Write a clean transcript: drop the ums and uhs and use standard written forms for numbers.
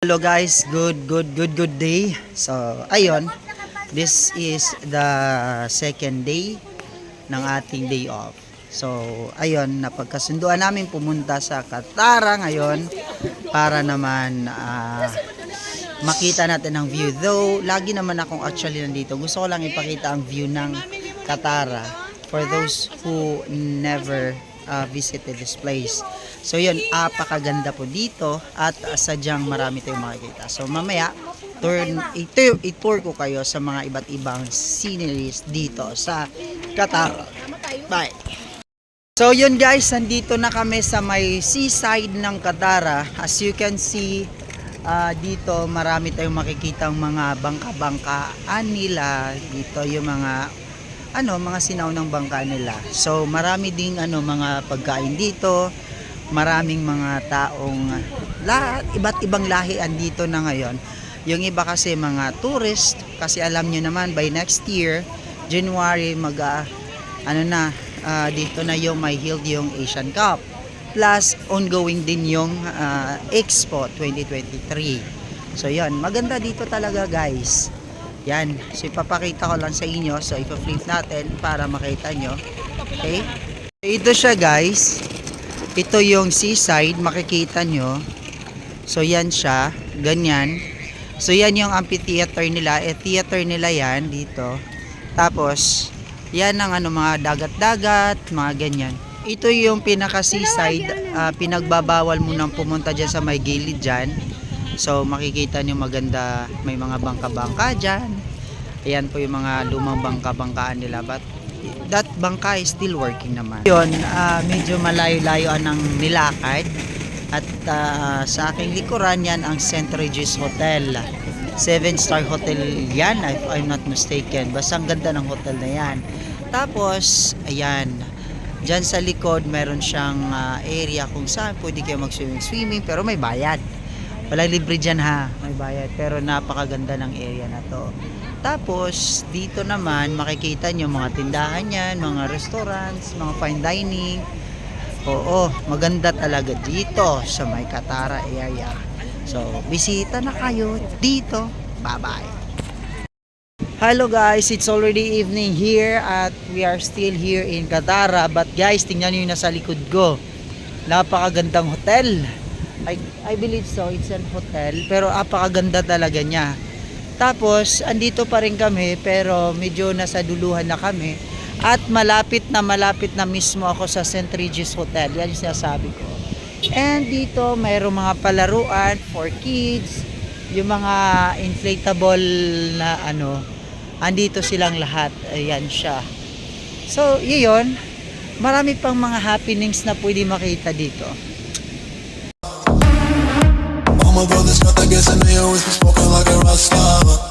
Hello guys, good day. So, ayun, this is the second day ng ating day off. So, ayun, napagkasunduan namin pumunta sa Katara ngayon para naman makita natin ang view. Though, lagi naman akong actually nandito. Gusto ko lang ipakita ang view ng Katara for those who never visited this place. So yun, apakaganda po dito at sadyang marami tayong makikita. So mamaya, i-tour ko kayo sa mga iba't ibang sceneries dito sa Katara. Bye! So yun guys, nandito na kami sa may seaside ng Katara. As you can see, dito marami tayong makikitang mga bangka-bangkaan nila. Dito yung mga mga sinaw ng bangka nila. So marami ding mga pagkain dito. Maraming mga taong iba't ibang lahi andito na ngayon. Yung iba kasi mga tourist, kasi alam nyo naman by next year January dito na yung may held yung Asian Cup, plus ongoing din yung Expo 2023. So yan, maganda dito talaga guys. Yan, so ipapakita ko lang sa inyo. So ipa-flip natin para makita nyo. Okay, ito siya guys. Ito yung seaside, makikita nyo. So yan siya, ganyan. So yan yung amphitheater nila. Theater nila yan dito. Tapos yan ang mga dagat-dagat, mga ganyan. Ito yung pinaka seaside, pinagbabawal mo nang pumunta dyan sa may gilid dyan. So makikita nyo maganda, may mga bangka-bangka dyan. Ayan po yung mga lumang bangka-bangkaan nila. But that bangka is still working naman. Yun, medyo malayo-layo ang nilakad. At sa aking likuran yan ang St. Regis Hotel. 7-star hotel yan, if I'm not mistaken. Basta ang ganda ng hotel na yan. Tapos, ayan, dyan sa likod meron siyang area kung saan pwede kayo mag-swimming, pero may bayad. Walang libre dyan ha, may bayad. Pero napakaganda ng area na to. Tapos, dito naman, makikita nyo mga tindahan yan, mga restaurants, mga fine dining. Oo, maganda talaga dito sa may Katara area. So, bisita na kayo dito. Bye-bye! Hello guys, it's already evening here at we are still here in Katara. But guys, tingnan nyo yung nasa likod ko. Napakagandang hotel. I believe so, it's an hotel. Pero napakaganda talaga niya. Tapos, andito pa rin kami pero medyo nasa duluhan na kami. At malapit na mismo ako sa St. Regis Hotel. Yan yung sinasabi ko. And dito, mayroong mga palaruan for kids. Yung mga inflatable na andito silang lahat. Ayan siya. So, yun. Marami pang mga happenings na pwede makita dito. Oh my God, this got that gas in me, always been spoken like a rock star.